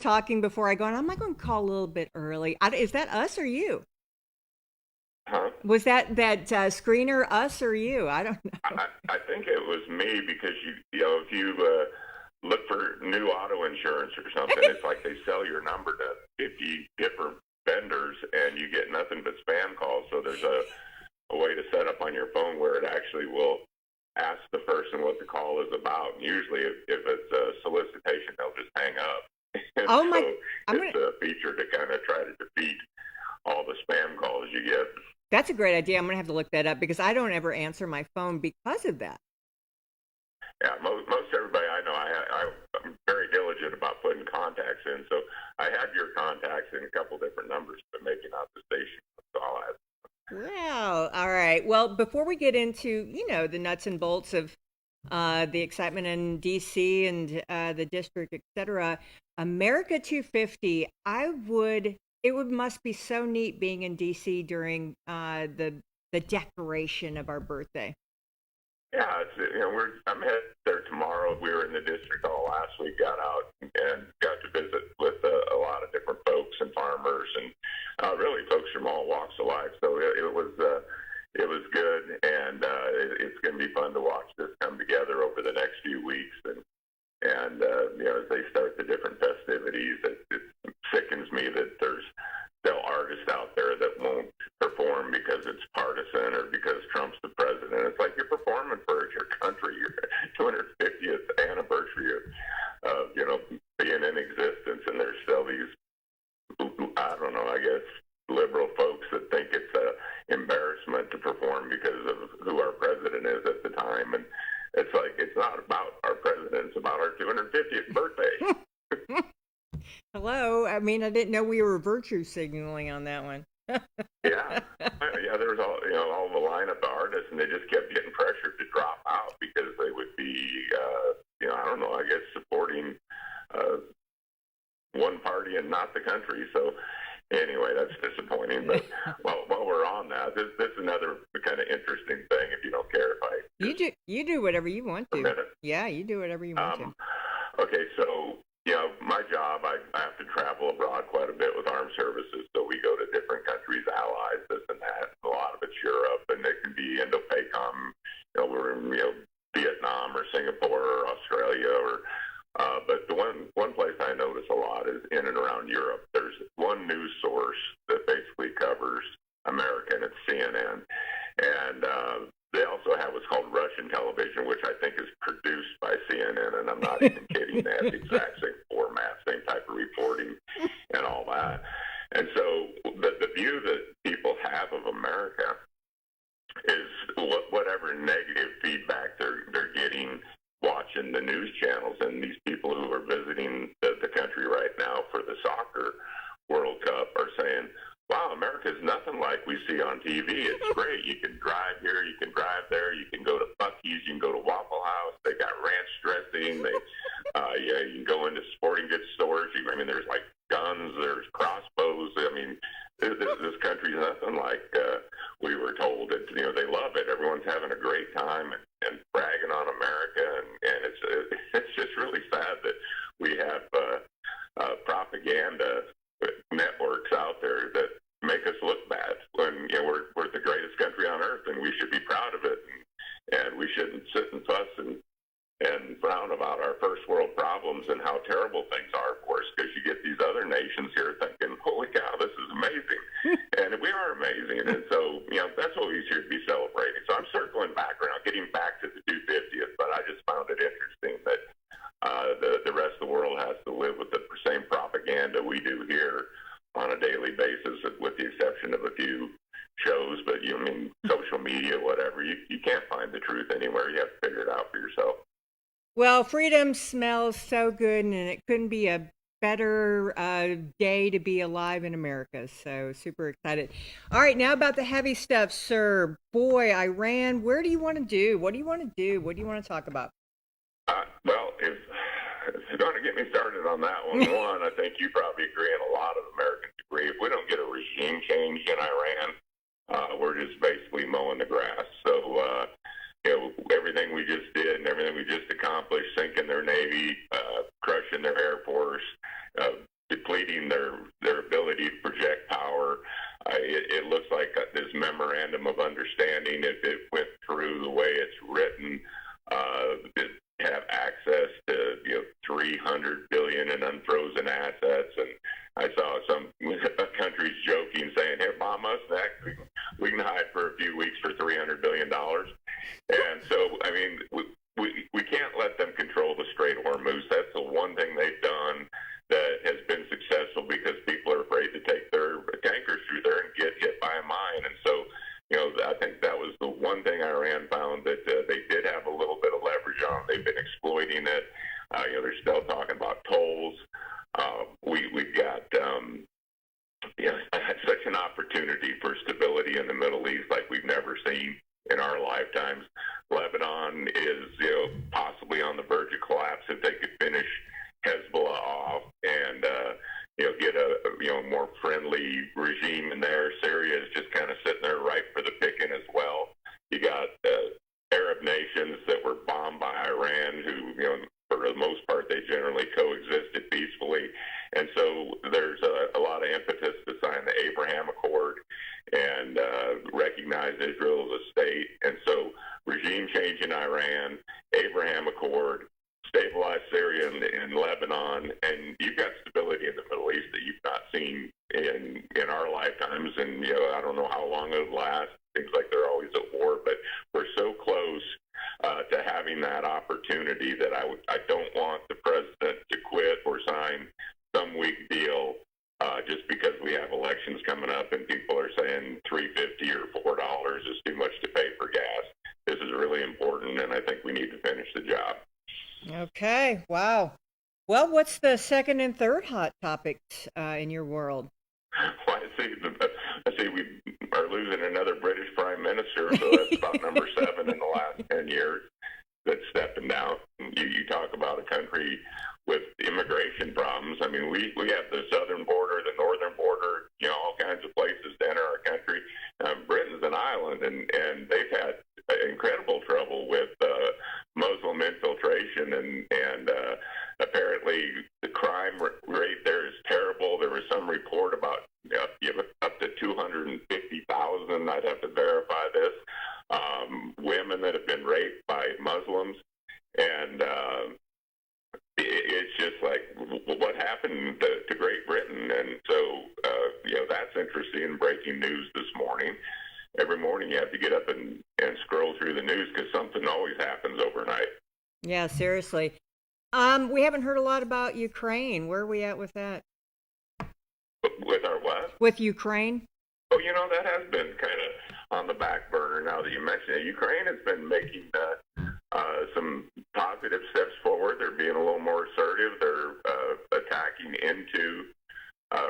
just talking before I go on. I'm not going to call a little bit early. Is that us or you? Huh? Was that screener us or you? I don't know. I think it was me because if you look for new auto insurance or something, it's like they sell your number to 50 different vendors and you get nothing but spam calls. So there's a way to set up on your phone where it actually will ask the person what the call is about. And usually, if it's a solicitation, they'll just hang up. And Oh my! so I'm gonna. it's a feature to kind of try to defeat all the spam calls you get. That's a great idea. I'm gonna have to look that up because I don't ever answer my phone because of that. Yeah, most everybody I know, I'm very diligent about putting contacts in. So I have your contacts in a couple different numbers, but maybe not the station. So I'll add. Wow. All right. Well, before we get into, the nuts and bolts of the excitement in DC and the district, etc., America 250, it would must be so neat being in DC during the decoration of our birthday. Yeah, I'm headed there tomorrow. We were in the district all last week. Got out and got to visit with a lot of different folks and farmers and really folks from all walks of life. So it was good, and it's going to be fun to watch this come together over the next few weeks. And as they start the different festivities, it sickens me that there's still artists out there that won't perform because it's partisan or because Trump's the president. It's like you're performing for your country, your 250th anniversary of being in existence, and there's still these, I don't know, I guess liberal folks that think it's a embarrassment to perform because of who our president is at the time. And it's like, it's not about our president, it's about our 250th birthday. Hello. I mean, I didn't know we were virtue signaling on that one. Yeah, yeah. There was all the lineup of artists, and they just kept getting pressured to drop out because they would be, I don't know. I guess supporting one party and not the country. So anyway, that's disappointing. But while we're on that, this is another kind of interesting thing. If you don't care, if I you do whatever you want a to. minute. Yeah, you do whatever you want to. Okay, so my job, I have to travel abroad quite a bit with armed services. So we go to different countries, allies, this and that. A lot of it's Europe, and it can be Indo-PACOM. We're in Vietnam or Singapore or Australia, but the one place I notice a lot is in and around Europe. There's one news source that basically covers America, and it's CNN, and they also have what's called Russian television, which I think is produced by CNN, and I'm not even kidding. They have the exact same format, same type of reporting, and all that. And so the view that people have of America is whatever negative feedback they're getting watching the news channels, and these people who are visiting the country right now for the soccer World Cup are saying, wow, America's nothing like we see on TV. It's great. You can drive here, you can drive there, you can go to Buc-ee's, you can go to Waffle House. They got ranch dressing. You can go into sporting goods stores. There's like guns, there's crossbows. This country's nothing like we were told. They love it. Everyone's having a great time and bragging on America, and it's just really sad that we have propaganda networks out there that make us look bad when we're the greatest country on earth, and we should be proud of it, and we shouldn't sit and fuss and frown about our first world problems and how terrible things are, of course, because you get these other nations here thinking, holy cow, this is amazing. And we are amazing. And so, that's what we should be celebrating. So I'm circling back around, getting back to the 250th, but I just found it interesting that the rest of the world has to live with the same propaganda we do here on a daily basis, with the exception of a few shows. But social media, whatever, you can't find the truth anywhere. You have to figure it out for yourself. Well, freedom smells so good, and it couldn't be a better day to be alive in America. So super excited. All right, now about the heavy stuff, sir. Boy, Iran, where do you want to do? What do you want to do? What do you want to talk about? Well, if you're going to get me started on that one, I think you probably agree, and a lot of Americans agree. If we don't get a regime change in Iran, we're just basically mowing the grass. So, everything we just did and everything we just accomplished, sinking their Navy, crushing their Air Force, exploiting their ability to project power. It looks like this memorandum of understanding, if it went through the way it's written, it have access to 300 billion in unfrozen assets. And I saw some countries joking, saying, "Hey, bomb us next. We can hide for a few weeks for $300 billion." And so, I mean, we can't let them control the Strait of Hormuz. That's the one thing they've done that has been successful, because people are afraid to take their tankers through there and get hit by a mine. And so, I think that was the one thing Iran found that they did have a little bit of leverage on. They've been exploiting it. They're still talking about tolls. We've got such an opportunity for stability in the Middle East like we've never seen in our lifetimes. Lebanon is possibly on the verge of collapse if they could finish Hezbollah off and get a more friendly regime in there. Syria is just kind of sitting there ripe for the picking as well. You got Arab nations that were bombed by Iran, who for the most part they generally coexisted peacefully, and so there's a lot of impetus to sign the Abraham Accord and recognize Israel as a state. And so regime change in Iran, Abraham Accord, stabilize Syria and Lebanon, and you've got stability in the Middle East that you've not seen in our lifetimes. And I don't know how long it'll last. Seems like they're always at war, but we're so close to having that opportunity that I don't want the president to quit or sign some weak deal just because we have elections coming up and people are saying $3.50 or $4 is too much to pay for gas. This is really important, and I think we need to finish the job. Okay, wow. Well, what's the second and third hot topics in your world? Well, I see we are losing another British Prime Minister, so that's about number 7 in the last 10 years that's stepping down. You talk about a country with immigration problems. I mean, we have the southern border, the northern border, all kinds of places to enter our country. Britain's an island, and they've had incredible trouble with Muslim infiltration, and apparently the crime rate there is terrible. There was some report about up to 250,000, I'd have to verify this, women that have been raped by Muslims. And it's just like, what happened to Great Britain? And so, that's interesting, breaking news this morning. Every morning you have to get up and scroll through the news because something always happens overnight. Yeah, seriously. We haven't heard a lot about Ukraine. Where are we at with that? With our what? With Ukraine? Oh, that has been kind of on the back burner now that you mention it. Ukraine has been making some positive steps forward. They're being a little more assertive. They're attacking into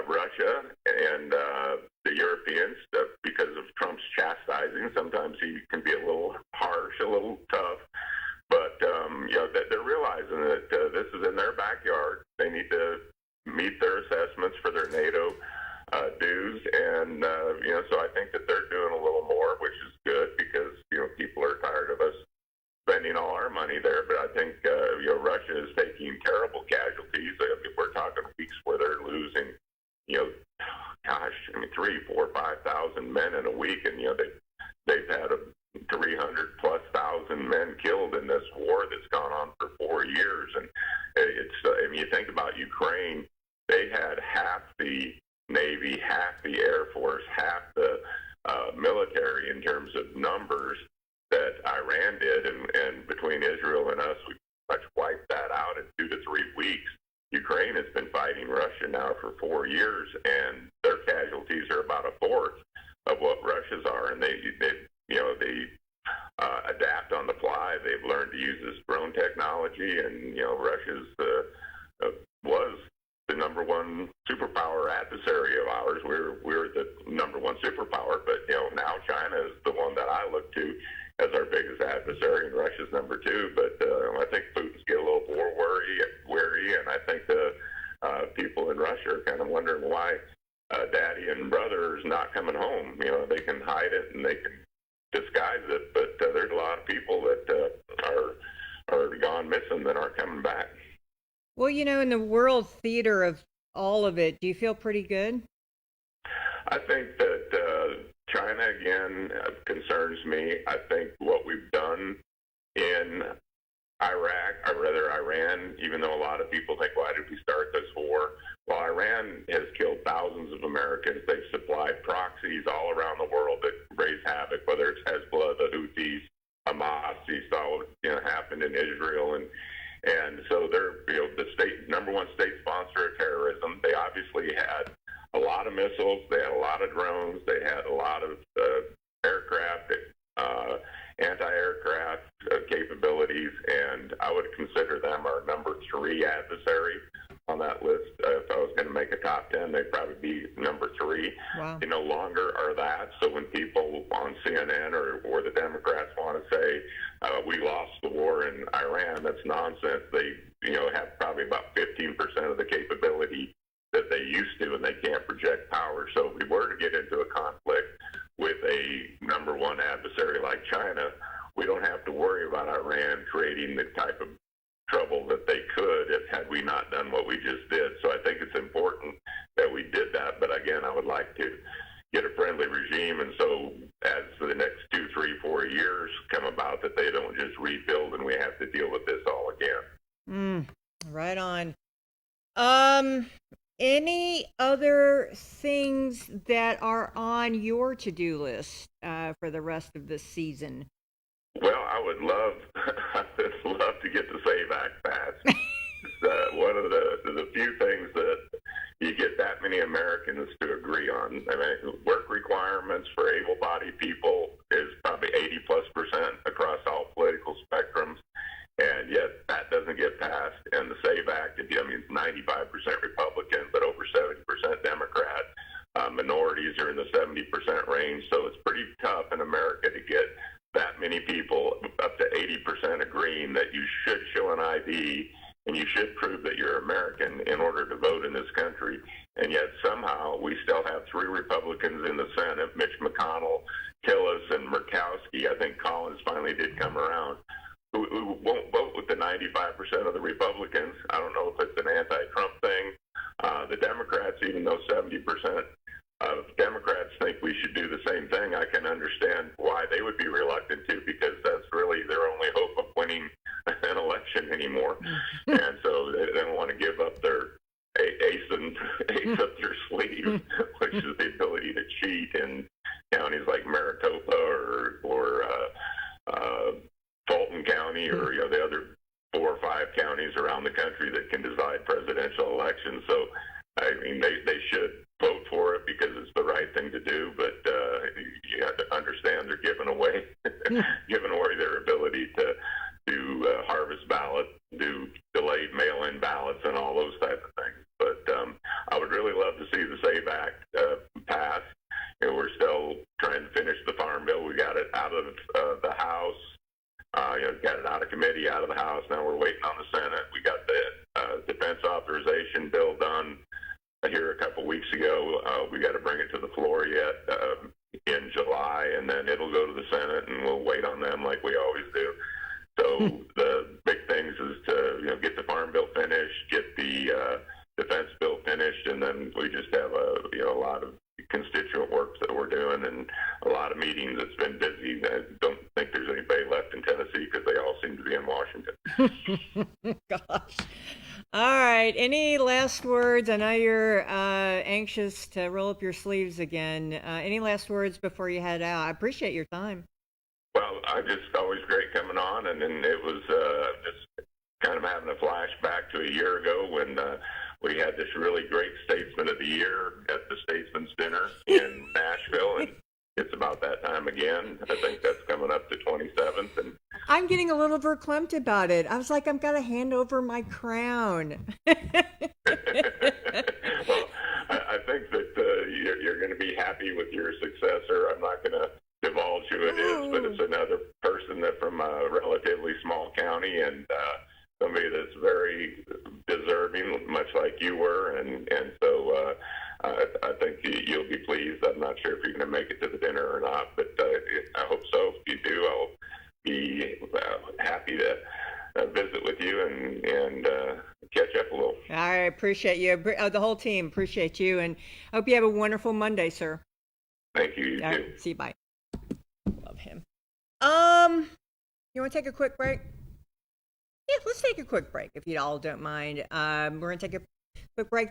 Russia and the Europeans because of Trump's chastising. Sometimes he can be a little harsh, a little tough. But, they're realizing that this is in their backyard. They need to meet their assessments for their NATO dues. And, so I think that they're doing a little more, which is good because, people are tired of us spending all our money there. But I think, Russia is taking terrible casualties. We're talking weeks where they're losing, 3, 4, 5,000 men in a week. And, they've had 300,000+ men killed in this war that's gone on for 4 years. And it's, you think about Ukraine, they had half the Navy, half the Air Force, half the military in terms of numbers that Iran did. And between Israel and us, we pretty much wiped that out in 2 to 3 weeks. Ukraine has been fighting Russia now for 4 years, and their casualties are about a fourth of what Russia's are. And they adapt on the fly. They've learned to use this drone technology, and Russia's was the number one superpower adversary of ours. We're the number one superpower, but now China is the one that I look to as our biggest adversary, and Russia's number 2. But I think Putin's get a little more wary, and I think the people in Russia are kind of wondering why daddy and brother is not coming home. They can hide it and they can disguise it, but there's a lot of people that are gone missing that aren't coming back. Well, in the world theater of all of it, do you feel pretty good? I think that China again concerns me. I think what we've done in Iraq, or rather Iran, even though a lot of people think, why did we start this war? Well, Iran has killed thousands of Americans. They've supplied proxies all around the world that raise havoc, whether it's Hezbollah, the Houthis, Hamas. You saw what happened in Israel, and so they're the number one state sponsor of terrorism. They obviously had a lot of missiles. They had a lot of drones. They had a lot of aircraft. Anti-aircraft capabilities, and I would consider them our number 3 adversary on that list. If I was going to make a top 10, they'd probably be number 3. Wow. They no longer are that. So when people on CNN or the Democrats want to say we lost the war in Iran, that's nonsense. They have probably about 15% of the capability that they used to, and they can't project power. So if we were to get into a conflict with a number 1 adversary like China, we don't have to worry about Iran creating the type of trouble that they could had we not done what we just did. So I think it's important that we did that. But again, I would like to get a friendly regime, and so as the next 2, 3, 4 years come about, that they don't just rebuild and we have to deal with this all again. Right on. Any other things that are on your to-do list for the rest of this season? Well, I would love to get the SAVE Act passed. It's one of the few things that you get that many Americans to agree on. I mean, work requirements for able-bodied people is probably 80+% across all political spectrums. And yet that doesn't get passed. And the SAVE Act, it's 95% Republican, but over 70% Democrat. Minorities are in the 70% range. So it's pretty tough in America to get that many people, up to 80%, agreeing that you should show an ID and you should prove that you're American in order to vote in this country. And yet somehow we still have 3 Republicans in the Senate, Mitch McConnell, Tillis, and Murkowski. I think Collins finally did come around, who won't vote with the 95% of the Republicans. I don't know if it's an anti-Trump thing. The Democrats, even though 70% of Democrats think we should do the same thing, I can understand why they would be reluctant to, because that's really their only hope of winning an election anymore. And so they don't want to give up their ace up their sleeve, which is the ability to cheat in counties like Maricopa or Fulton County, or the other 4 or 5 counties around the country that can decide presidential elections. So I mean, they should vote for it because it's the right thing to do, but you have to understand they're giving away their ability to harvest ballots, do delayed mail-in ballots, and all those types of things. But I would really love to see the SAVE Act pass. We're still trying to finish the Farm Bill. We got it out of the House. Got it out of committee, out of the House. Now we're waiting on the Senate. We got the defense authorization bill done here a couple weeks ago. We got to bring it to the floor yet in July, and then it'll go to the Senate, and we'll wait on them like we always do. So the big things is to get the Farm Bill finished, get the defense bill finished, and then we just have a lot of constituent work that we're doing and a lot of meetings. It's been busy. I don't think there's anybody left in Tennessee because they all seem to be in Washington. Gosh. All right. Any last words? I know you're anxious to roll up your sleeves again. Any last words before you head out? I appreciate your time. Well, I just always great coming on, and then it was just kind of having a flashback to a year ago when we had this really great Statesman of the Year at the Statesman's Dinner in Nashville, and it's about that time again. I think that's coming up to 27th. And I'm getting a little verklempt about it. I was like, I've got to hand over my crown. Well, I think that you're going to be happy with your successor. I'm not going to divulge who it is, but it's another person that from a relatively small county, and somebody that's very deserving, much like you were, and so I think you'll be pleased. I'm not sure if you're going to make it to the dinner or not, but I hope so. If you do, I'll be happy to visit with you and catch up a little. All right, appreciate you. The whole team appreciate you, and I hope you have a wonderful Monday, sir. Thank you. You All too. right, see you. Bye. Love him. You want to take a quick break? Yeah, let's take a quick break if you all don't mind. We're gonna take a quick break.